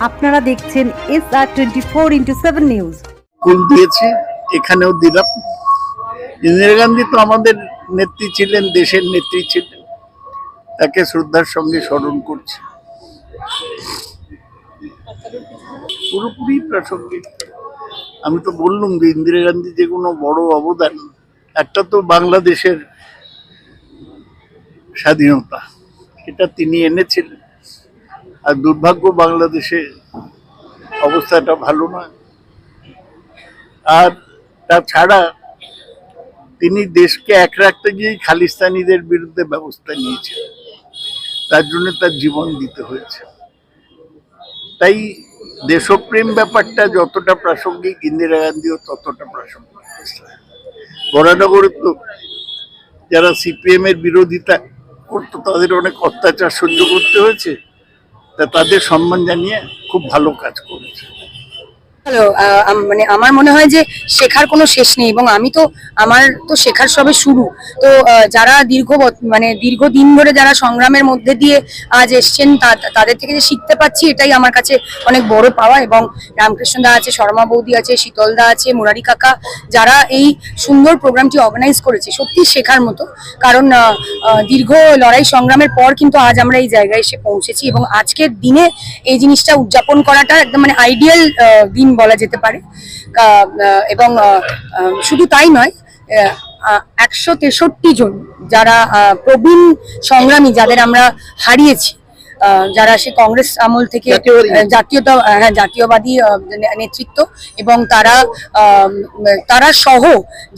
আপনারা দেখছেন SR24x7 news. ফুল দিয়েছে, এখানেও দিলাম। ইন্দিরা গান্ধী তো আমাদের নেত্রী ছিলেন, দেশের নেত্রী ছিলেন, তাকে শ্রদ্ধার সঙ্গে স্মরণ করছি। পুরোপুরি প্রাসঙ্গিক। আমি তো বললাম যে ইন্দিরা গান্ধী যে কোনো বড় অবদান, একটা তো বাংলাদেশের স্বাধীনতা, এটা তিনি এনেছিলেন। আর দুর্ভাগ্য বাংলাদেশে অবস্থাটা ভালো নয়। আর তাছাড়া তিনি দেশকে এক রাখতে গিয়ে খালিস্তানিদের বিরুদ্ধে ব্যবস্থা নিয়েছেন, তার জন্য তার জীবন দিতে হয়েছে। তাই দেশপ্রেম ব্যাপারটা যতটা প্রাসঙ্গিক, ইন্দিরা গান্ধীও ততটা প্রাসঙ্গিক। বরানগরে তো যারা সিপিএম এর বিরোধিতা করতো তাদের অনেক অত্যাচার সহ্য করতে হয়েছে, তা তাদের সম্মান জানিয়ে খুব ভালো কাজ করেছে। হ্যালো, মানে আমার মনে হয় যে শেখার কোনো শেষ নেই, এবং আমার তো শেখার সবে শুরু। তো যারা দীর্ঘদিন ধরে যারা সংগ্রামের মধ্যে দিয়ে আজ এসছেন, তাদের থেকে যে শিখতে পাচ্ছি, এটাই আমার কাছে অনেক বড় পাওয়া। এবং রামকৃষ্ণ দা আছে, শর্মা বৌদি আছে, শীতল দা আছে, মুরারি কাকা, যারা এই সুন্দর প্রোগ্রামটি অর্গানাইজ করেছে, সত্যি শেখার মতো। কারণ দীর্ঘ লড়াই সংগ্রামের পর কিন্তু আজ আমরা এই জায়গায় এসে পৌঁছেছি, এবং আজকের দিনে এই জিনিসটা উদযাপন করাটা একদম মানে আইডিয়াল দিন বলা যেতে পারে। এবং শুধু তাই নয়, 163 জন যারা প্রবীণ সংগ্রামী, যাদের আমরা হারিয়েছি, যারা সে কংগ্রেস আমল থেকে জাতীয়বাদী নেতৃত্ব, এবং তারা সহ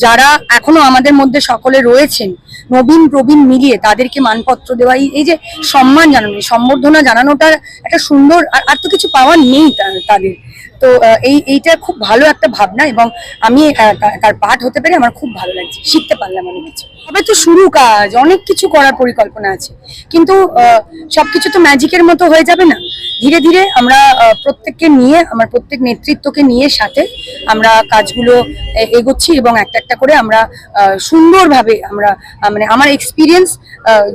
যারা এখনো আমাদের মধ্যে সকলে রয়েছেন, নবীন প্রবীণ মিলিয়ে তাদেরকে মানপত্র দেওয়া, এই যে সম্মান জানানো, সম্বর্ধনা জানানোটা একটা সুন্দর, আর তো কিছু পাওয়ার নেই তাদের। তো এইটা খুব ভালো একটা ভাবনা, এবং আমি তার পাঠ হতে পেরে আমার খুব ভালো লাগছে, শিখতে পারলাম অনেক কিছু। তবে তো শুরু কাজ, অনেক কিছু করার পরিকল্পনা আছে, কিন্তু সবকিছু তো ম্যাজিকের মতো হয়ে যাবে না। ধীরে ধীরে আমরা প্রত্যেককে নিয়ে, আমার প্রত্যেক নেতৃত্বকে নিয়ে সাথে আমরা কাজগুলো এগোচ্ছি, এবং একটা একটা করে আমরা সুন্দরভাবে মানে আমার এক্সপিরিয়েন্স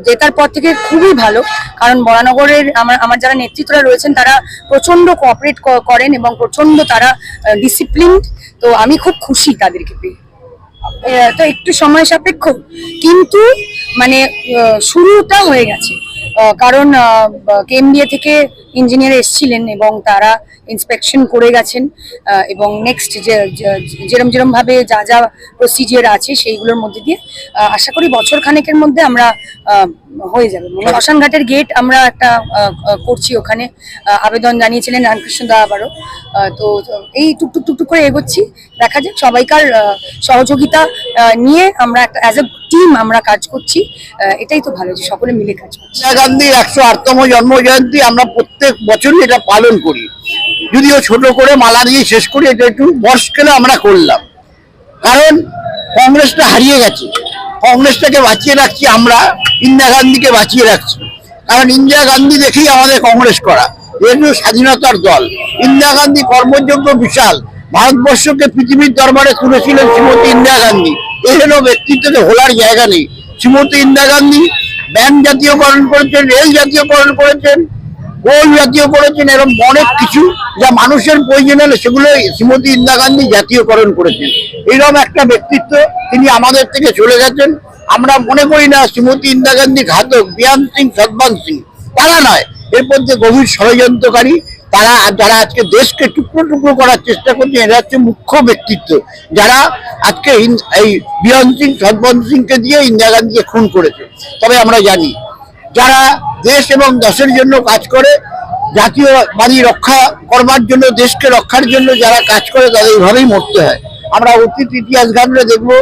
জেতার পর থেকে খুবই ভালো। কারণ বরানগরের আমার যারা নেতৃত্বরা রয়েছেন, তারা প্রচন্ড কোঅপারেট করেন এবং প্রচন্ড তারা ডিসিপ্লিনড। তো আমি খুব খুশি তাদেরকে পেয়ে। তো একটু সময় সাপেক্ষ, কিন্তু মানে শুরুটা হয়ে গেছে। কারণ কেএমডিএ থেকে ইঞ্জিনিয়ার এসেছিলেন, এবং তারা ইন্সপেকশন করে গেছেন, এবং নেক্সট যেরম ভাবে যা প্রসিজিয়ার আছে সেইগুলোর মধ্যে দিয়ে আশা করি বছর খানেকের মধ্যে আমরা হয়ে যাবে। শ্মশানঘাটের গেট আমরা একটা করছি, ওখানে আবেদন জানিয়েছিলেন রামকৃষ্ণ দা আবারও। তো এই টুকটুক করে এগোচ্ছি, দেখা যাক। সবাইকার সহযোগিতা নিয়ে আমরা একটা অ্যাজ এ টিম আমরা কাজ করছি, এটাই তো ভালো যে সকলে মিলে কাজ করছি। ইন্দিরা গান্ধীর 108তম জন্ম জয়ন্তী আমরা প্রত্যেক বছরই এটা পালন করি, যদিও ছোট করে মালা দিয়ে শেষ করি, এটা একটু বর্ষকালে আমরা করলাম। কারণ কংগ্রেসটা হারিয়ে গেছে, কংগ্রেসটাকে বাঁচিয়ে রাখছি আমরা, ইন্দিরা গান্ধীকে বাঁচিয়ে রাখছি। কারণ ইন্দিরা গান্ধী দেখেই আমাদের কংগ্রেস করা, যেহেতু স্বাধীনতার দল। ইন্দিরা গান্ধী কর্মযোগ্য বিশাল, ভারতবর্ষকে পৃথিবীর দরবারে তুলেছিলেন শ্রীমতী ইন্দিরা গান্ধী। এখানেও ব্যক্তিত্বকে ভোলার জায়গা নেই। শ্রীমতী ইন্দিরা গান্ধী ব্যাংক জাতীয়করণ করেছেন, রেল জাতীয়করণ করেছেন, কোল জাতীয় করেছেন, এরকম অনেক কিছু যা মানুষের প্রয়োজন হলে সেগুলো শ্রীমতী ইন্দিরা গান্ধী জাতীয়করণ করেছেন। এইরকম একটা ব্যক্তিত্ব, তিনি আমাদের থেকে চলে গেছেন। আমরা মনে করি না শ্রীমতী ইন্দিরা গান্ধী ঘাতক, বিয়ান সিং, সতবন্ত সিং, তারা নয়, এর মধ্যে গভীর ষড়যন্ত্রকারী যারা আজকে দেশকে টুকরো টুকরো করার চেষ্টা করছে, এরা হচ্ছে মুখ্য ব্যক্তিত্ব, যারা আজকে এই বিয়ান সিং, সতবন্ত সিংকে দিয়ে ইন্দিরা গান্ধীকে খুন করেছে। তবে আমরা জানি, যারা দেশ এবং দেশের জন্য কাজ করে, জাতীয়বাদী রক্ষা করবার জন্য, দেশকে রক্ষার জন্য যারা কাজ করে, তাদের এইভাবেই মরতে হয়। আমরা অতীত ইতিহাস ঘাটলে দেখবো,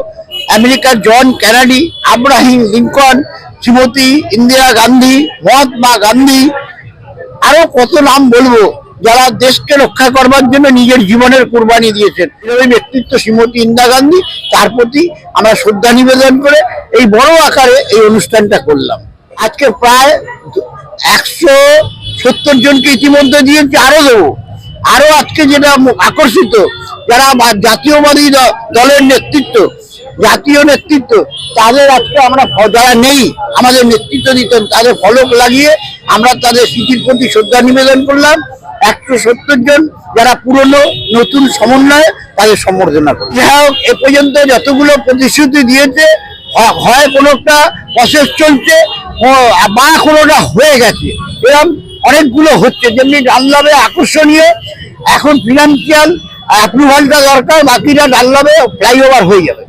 আমেরিকার John Kennedy, Abraham Lincoln, Shrimati Indira Gandhi, Mahatma Gandhi, আরো কত নাম বলবো, যারা দেশকে রক্ষা করবার জন্য নিজের জীবনের কোরবানি দিয়েছেন। এই ব্যক্তিত্ব শ্রীমতী ইন্দিরা গান্ধী, তার প্রতি আমরা শ্রদ্ধা নিবেদন করে এই বড় আকারে এই অনুষ্ঠানটা করলাম। আজকে প্রায় 170 জনকে ইতিমধ্যে দিয়েছি, আরো দেবো। আরো আজকে যেটা আকর্ষিত, যারা জাতীয়বাদী দলের নেতৃত্ব, জাতীয় নেতৃত্ব, তাদের আজকে আমরা, যারা নেই আমাদের নেতৃত্ব দিতেন, তাদের ফলক লাগিয়ে আমরা তাদের স্মৃতির প্রতি শ্রদ্ধা নিবেদন করলাম। 170 জন যারা পুরনো নতুন সমন্বয়ে তাদের সম্বর্ধনা করি। যাই হোক, এ পর্যন্ত যতগুলো প্রতিশ্রুতি দিয়েছে হয় কোনোটা প্রসেস চলছে বা কোনোটা হয়ে গেছে, এরকম অনেকগুলো হচ্ছে। যেমনি ডানলবে আকর্ষণীয়, এখন ফিনান্সিয়াল অ্যাপ্রুভালটা দরকার, বাকিটা ডানলবে ফ্লাইওভার হয়ে যাবে।